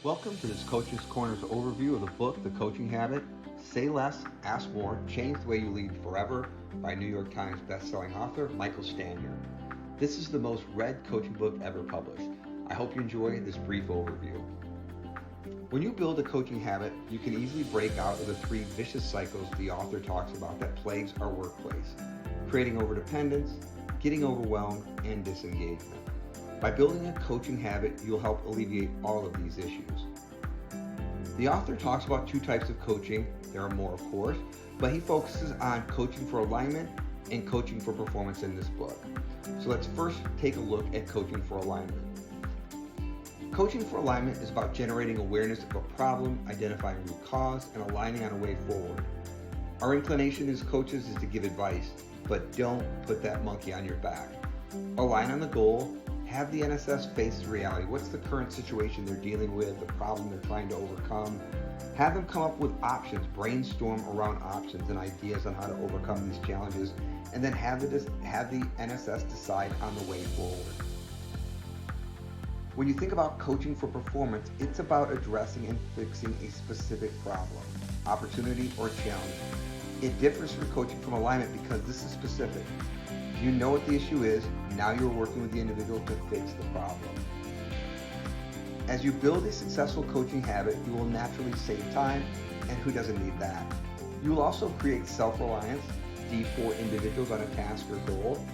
Welcome to this Coach's Corner's overview of the book, The Coaching Habit, Say Less, Ask More, Change the Way You Lead Forever by New York Times bestselling author Michael Stanier. This is the most read coaching book ever published. I hope you enjoy this brief overview. When you build a coaching habit, you can easily break out of the three vicious cycles the author talks about that plagues our workplace: creating overdependence, getting overwhelmed, and disengagement. By building a coaching habit, you'll help alleviate all of these issues. The author talks about two types of coaching. There are more, of course, but he focuses on coaching for alignment and coaching for performance in this book. So let's first take a look at coaching for alignment. Coaching for alignment is about generating awareness of a problem, identifying root cause, and aligning on a way forward. Our inclination as coaches is to give advice, but don't put that monkey on your back. Align on the goal. Have the NSS face the reality. What's the current situation they're dealing with, the problem they're trying to overcome? Have them come up with options, brainstorm around options and ideas on how to overcome these challenges, and then have the NSS decide on the way forward. When you think about coaching for performance, it's about addressing and fixing a specific problem, opportunity, or challenge. It differs from coaching from alignment because this is specific. You know what the issue is. Now you're working with the individual to fix the problem. As you build a successful coaching habit, you will naturally save time, and who doesn't need that? You will also create self-reliance, D4 individuals on a task or goal,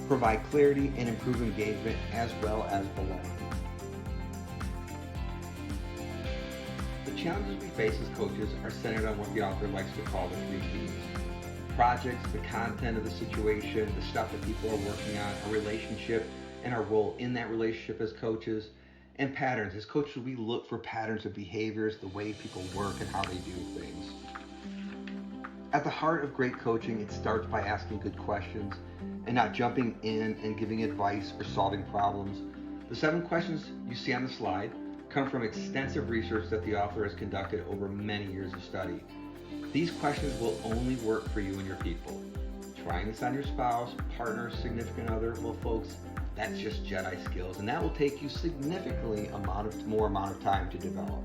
provide clarity and improve engagement, as well as belonging. The challenges we face as coaches are centered on what the author likes to call the three Ps. Projects, the content of the situation, the stuff that people are working on, a relationship, and our role in that relationship as coaches, and patterns. As coaches, we look for patterns of behaviors, the way people work, and how they do things. At the heart of great coaching, it starts by asking good questions and not jumping in and giving advice or solving problems. The 7 questions you see on the slide come from extensive research that the author has conducted over many years of study. These questions will only work for you and your people. Trying this on your spouse, partner, significant other, well folks, that's just Jedi skills, and that will take you significantly more amount of time to develop.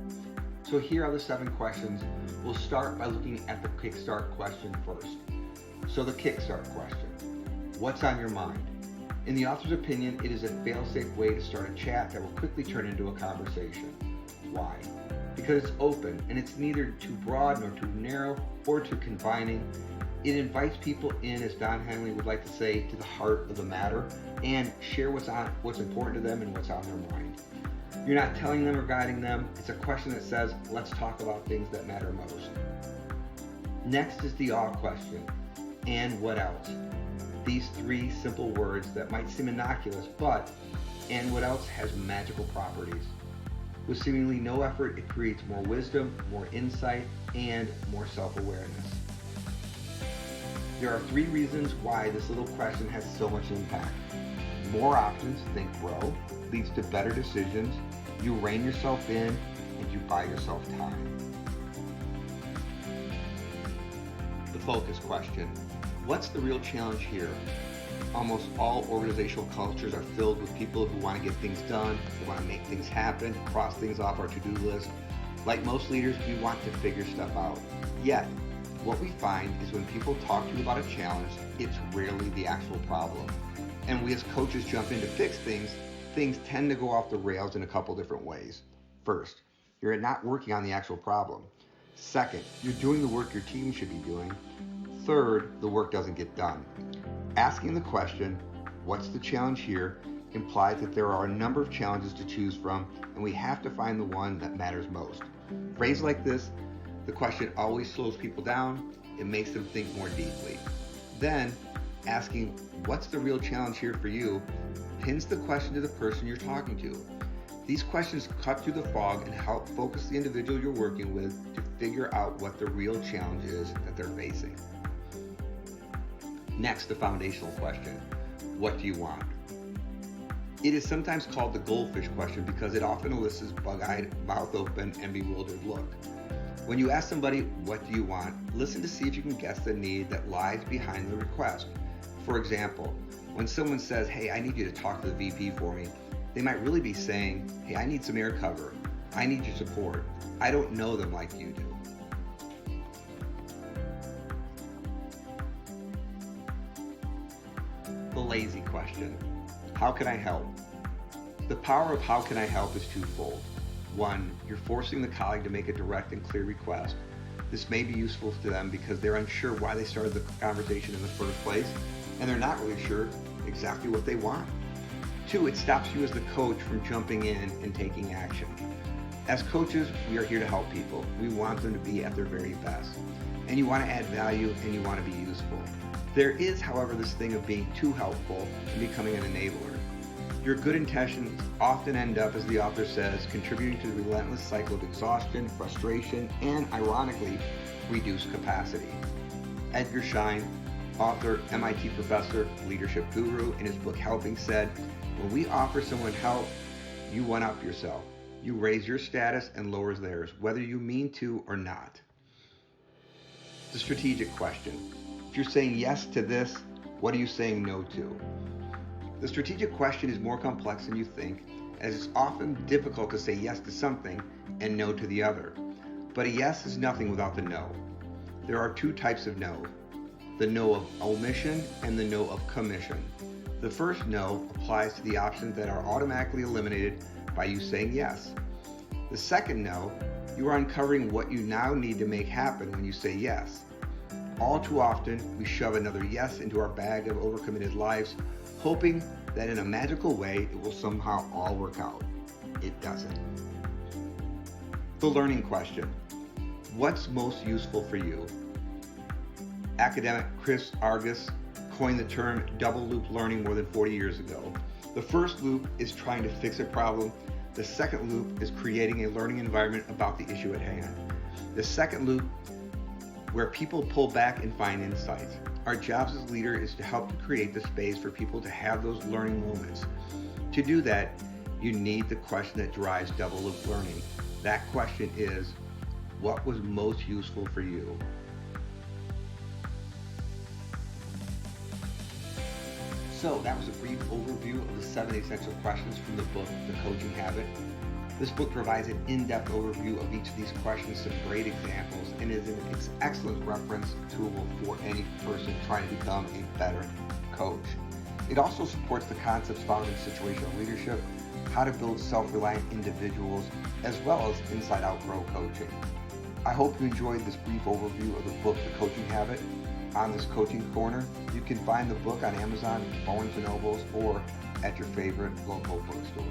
So here are the 7 questions. We'll start by looking at the kickstart question first. So the kickstart question: what's on your mind? In the author's opinion, it is a fail-safe way to start a chat that will quickly turn into a conversation. Why? Because it's open and it's neither too broad nor too narrow or too confining. It invites people in, as Don Henley would like to say, to the heart of the matter and share what's important to them and what's on their mind. You're not telling them or guiding them. It's a question that says, let's talk about things that matter most. Next is the awe question: and what else? These 3 simple words that might seem innocuous, but and what else has magical properties. With seemingly no effort, it creates more wisdom, more insight, and more self-awareness. There are 3 reasons why this little question has so much impact. More options, think grow, leads to better decisions, you rein yourself in, and you buy yourself time. The focus question: what's the real challenge here? Almost all organizational cultures are filled with people who want to get things done, they want to make things happen, cross things off our to-do list. Like most leaders, we want to figure stuff out. Yet, what we find is when people talk to you about a challenge, it's rarely the actual problem. And we as coaches jump in to fix things, things tend to go off the rails in a couple different ways. First, you're not working on the actual problem. Second, you're doing the work your team should be doing. Third, the work doesn't get done. Asking the question, what's the challenge here, implies that there are a number of challenges to choose from, and we have to find the one that matters most. Phrased like this, the question always slows people down. It makes them think more deeply. Then, asking, what's the real challenge here for you, pins the question to the person you're talking to. These questions cut through the fog and help focus the individual you're working with to figure out what the real challenge is that they're facing. Next, the foundational question: what do you want? It is sometimes called the goldfish question because it often elicits bug-eyed, mouth open, and bewildered look. When you ask somebody, what do you want? Listen to see if you can guess the need that lies behind the request. For example, when someone says, hey, I need you to talk to the VP for me, they might really be saying, hey, I need some air cover. I need your support. I don't know them like you do. The lazy question. How can I help? The power of how can I help is twofold. One, you're forcing the colleague to make a direct and clear request. This may be useful to them because they're unsure why they started the conversation in the first place, and they're not really sure exactly what they want. Two, it stops you as the coach from jumping in and taking action. As coaches, we are here to help people. We want them to be at their very best. And you want to add value and you want to be useful. There is, however, this thing of being too helpful and becoming an enabler. Your good intentions often end up, as the author says, contributing to the relentless cycle of exhaustion, frustration, and, ironically, reduced capacity. Edgar Schein, author, MIT professor, leadership guru, in his book Helping said, when we offer someone help, you one-up yourself. You raise your status and lowers theirs, whether you mean to or not. The strategic question. If you're saying yes to this, what are you saying no to? The strategic question is more complex than you think, as it's often difficult to say yes to something and no to the other. But a yes is nothing without the no. There are two types of no. The no of omission and the no of commission. The first no applies to the options that are automatically eliminated by you saying yes. The second no, you are uncovering what you now need to make happen when you say yes. All too often, we shove another yes into our bag of overcommitted lives, hoping that in a magical way it will somehow all work out. It doesn't. The learning question. What's most useful for you? Academic Chris Argus coined the term double loop learning more than 40 years ago. The first loop is trying to fix a problem. The second loop is creating a learning environment about the issue at hand. The second loop, where people pull back and find insights. Our jobs as leader is to help to create the space for people to have those learning moments. To do that, you need the question that drives double loop learning. That question is, what was most useful for you? So that was a brief overview of the 7 essential questions from the book, The Coaching Habit. This book provides an in-depth overview of each of these questions, some great examples, and is an excellent reference tool for any person trying to become a better coach. It also supports the concepts found in situational leadership, how to build self-reliant individuals, as well as inside-out grow coaching. I hope you enjoyed this brief overview of the book, The Coaching Habit. On this Coaching Corner, you can find the book on Amazon, Barnes & Nobles, or at your favorite local bookstore.